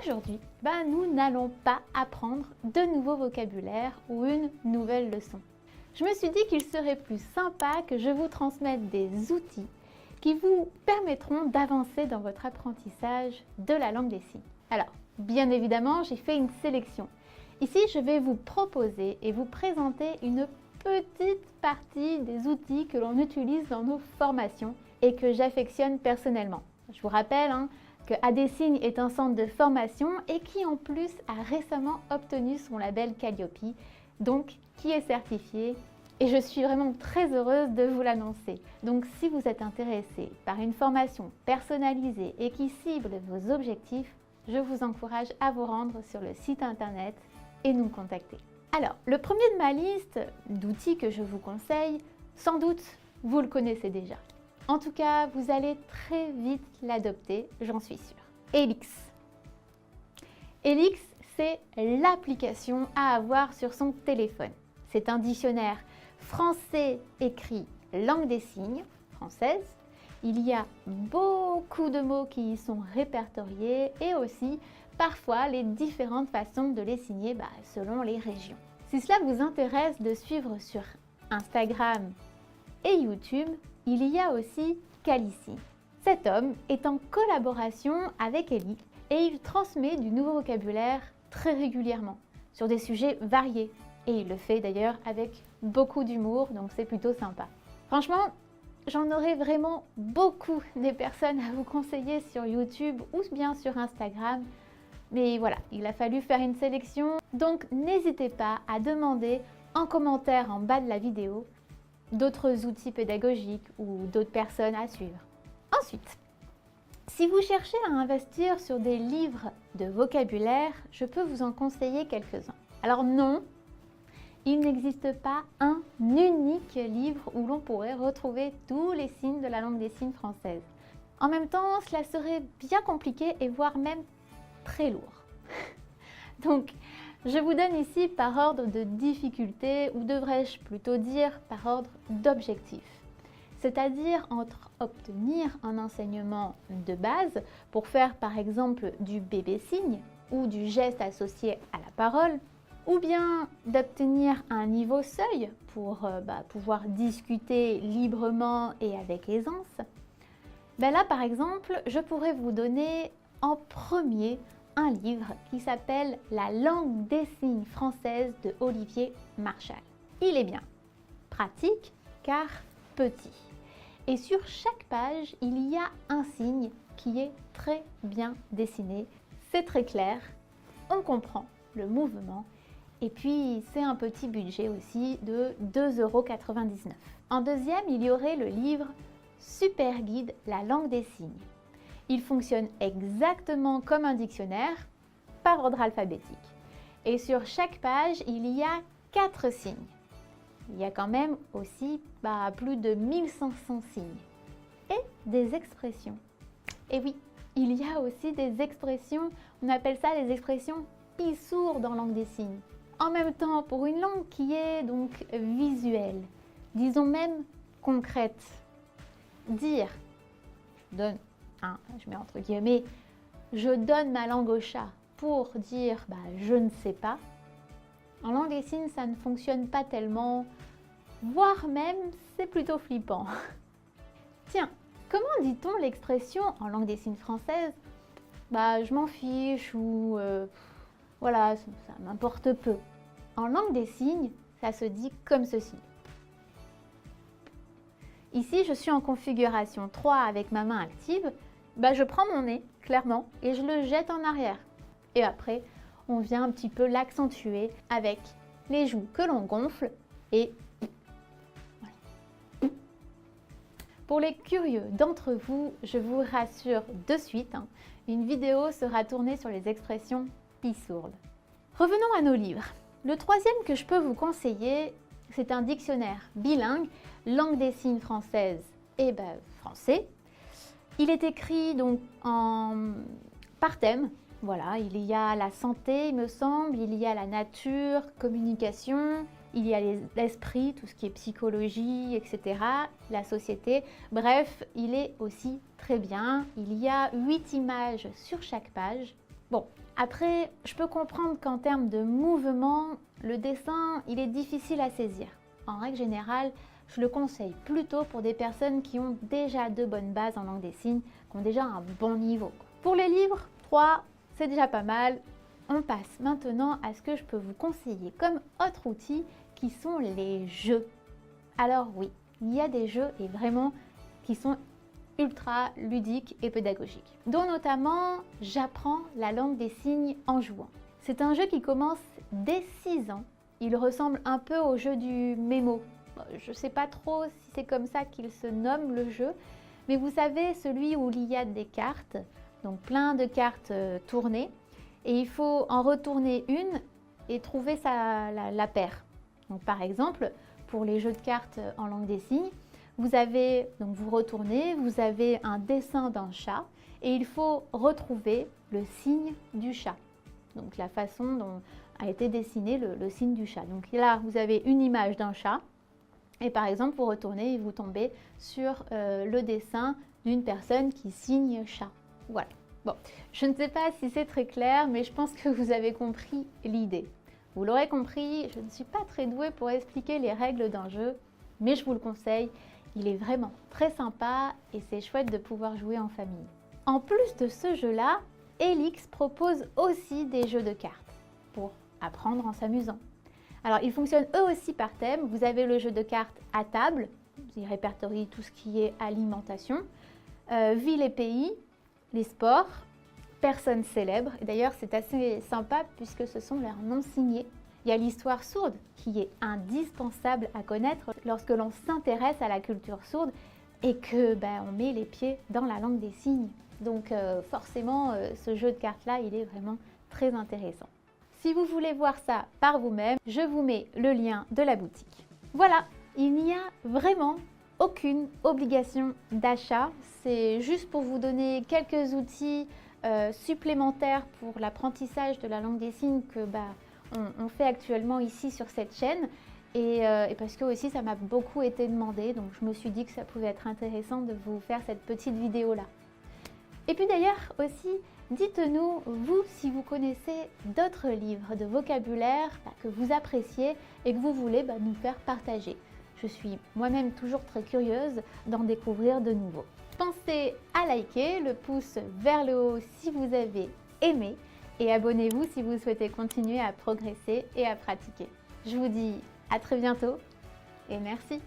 Aujourd'hui, nous n'allons pas apprendre de nouveaux vocabulaires ou une nouvelle leçon. Je me suis dit qu'il serait plus sympa que je vous transmette des outils qui vous permettront d'avancer dans votre apprentissage de la langue des signes. Alors, bien évidemment, j'ai fait une sélection. Ici, je vais vous proposer et vous présenter une petite partie des outils que l'on utilise dans nos formations et que j'affectionne personnellement. Je vous rappelle que ADsignes est un centre de formation et qui en plus a récemment obtenu son label Calliope, donc qui est certifié. Et je suis vraiment très heureuse de vous l'annoncer. Donc si vous êtes intéressé par une formation personnalisée et qui cible vos objectifs, je vous encourage à vous rendre sur le site internet et nous contacter. Alors, le premier de ma liste d'outils que je vous conseille, sans doute, vous le connaissez déjà. En tout cas, vous allez très vite l'adopter, j'en suis sûre. Elix. Elix, c'est l'application à avoir sur son téléphone. C'est un dictionnaire français écrit langue des signes française. Il y a beaucoup de mots qui y sont répertoriés et aussi parfois les différentes façons de les signer selon les régions. Si cela vous intéresse de suivre sur Instagram et YouTube, il y a aussi Calisignes. Cet homme est en collaboration avec Elix et il transmet du nouveau vocabulaire très régulièrement sur des sujets variés. Et il le fait d'ailleurs avec beaucoup d'humour, donc c'est plutôt sympa. Franchement, j'en aurais vraiment beaucoup des personnes à vous conseiller sur YouTube ou bien sur Instagram. Mais voilà, il a fallu faire une sélection. Donc n'hésitez pas à demander en commentaire en bas de la vidéo d'autres outils pédagogiques ou d'autres personnes à suivre. Ensuite, si vous cherchez à investir sur des livres de vocabulaire, je peux vous en conseiller quelques-uns. Alors non, il n'existe pas un unique livre où l'on pourrait retrouver tous les signes de la langue des signes française. En même temps, cela serait bien compliqué et voire même très lourd. Donc, je vous donne ici par ordre de difficulté, ou devrais-je plutôt dire par ordre d'objectif. C'est-à-dire entre obtenir un enseignement de base pour faire par exemple du bébé signe ou du geste associé à la parole, ou bien d'obtenir un niveau seuil pour pouvoir discuter librement et avec aisance. Là par exemple, je pourrais vous donner en premier un livre qui s'appelle La langue des signes française de Olivier Marchal. Il est bien pratique car petit. Et sur chaque page, il y a un signe qui est très bien dessiné. C'est très clair, on comprend le mouvement et puis c'est un petit budget aussi de 2,99 €. En deuxième, il y aurait le livre Super Guide La langue des signes. Il fonctionne exactement comme un dictionnaire, par ordre alphabétique. Et sur chaque page, il y a 4 signes. Il y a quand même aussi plus de 1500 signes. Et des expressions. Et oui, il y a aussi des expressions, on appelle ça les expressions pissourdes en langue des signes. En même temps, pour une langue qui est donc visuelle, disons même concrète, dire, je mets entre guillemets, je donne ma langue au chat pour dire je ne sais pas. En langue des signes, ça ne fonctionne pas tellement, voire même c'est plutôt flippant. Tiens, comment dit-on l'expression en langue des signes française je m'en fiche ou voilà, ça m'importe peu. En langue des signes, ça se dit comme ceci. Ici, je suis en configuration 3 avec ma main active. Je prends mon nez, clairement, et je le jette en arrière. Et après, on vient un petit peu l'accentuer avec les joues que l'on gonfle et voilà. Pour les curieux d'entre vous, je vous rassure de suite, une vidéo sera tournée sur les expressions pissourdes. Revenons à nos livres. Le troisième que je peux vous conseiller, c'est un dictionnaire bilingue, langue des signes française et français. Il est écrit donc par thème. Voilà, il y a la santé, il me semble, il y a la nature, communication, il y a l'esprit, tout ce qui est psychologie, etc., la société. Bref, il est aussi très bien. Il y a 8 images sur chaque page. Bon, Après, je peux comprendre qu'en termes de mouvement, le dessin, il est difficile à saisir. En règle générale, je le conseille plutôt pour des personnes qui ont déjà de bonnes bases en langue des signes, qui ont déjà un bon niveau. Pour les livres, 3, c'est déjà pas mal. On passe maintenant à ce que je peux vous conseiller comme autre outil qui sont les jeux. Alors oui, il y a des jeux et vraiment qui sont ultra ludiques et pédagogiques, dont notamment J'apprends la langue des signes en jouant. C'est un jeu qui commence dès 6 ans. Il ressemble un peu au jeu du mémo. Je ne sais pas trop si c'est comme ça qu'il se nomme le jeu, mais vous savez, celui où il y a des cartes, donc plein de cartes tournées, et il faut en retourner une et trouver la paire. Donc par exemple, pour les jeux de cartes en langue des signes, vous retournez, vous avez un dessin d'un chat et il faut retrouver le signe du chat. Donc la façon dont a été dessiné le signe du chat. Donc là, vous avez une image d'un chat et par exemple, vous retournez et vous tombez sur le dessin d'une personne qui signe chat. Voilà. Bon, je ne sais pas si c'est très clair, mais je pense que vous avez compris l'idée. Vous l'aurez compris, je ne suis pas très douée pour expliquer les règles d'un jeu, mais je vous le conseille, il est vraiment très sympa et c'est chouette de pouvoir jouer en famille. En plus de ce jeu-là, Elix propose aussi des jeux de cartes pour apprendre en s'amusant. Alors, ils fonctionnent eux aussi par thème. Vous avez le jeu de cartes à table, ils répertorient tout ce qui est alimentation, ville et pays, les sports, personnes célèbres. Et d'ailleurs, c'est assez sympa puisque ce sont leurs noms signés. Il y a l'histoire sourde qui est indispensable à connaître lorsque l'on s'intéresse à la culture sourde et que on met les pieds dans la langue des signes. Donc forcément, ce jeu de cartes-là, il est vraiment très intéressant. Si vous voulez voir ça par vous-même, je vous mets le lien de la boutique. Voilà, il n'y a vraiment aucune obligation d'achat. C'est juste pour vous donner quelques outils supplémentaires pour l'apprentissage de la langue des signes que on fait actuellement ici sur cette chaîne. Et parce que aussi ça m'a beaucoup été demandé, donc je me suis dit que ça pouvait être intéressant de vous faire cette petite vidéo-là. Et puis d'ailleurs aussi, dites-nous, vous, si vous connaissez d'autres livres de vocabulaire que vous appréciez et que vous voulez nous faire partager. Je suis moi-même toujours très curieuse d'en découvrir de nouveaux. Pensez à liker, le pouce vers le haut si vous avez aimé et abonnez-vous si vous souhaitez continuer à progresser et à pratiquer. Je vous dis à très bientôt et merci.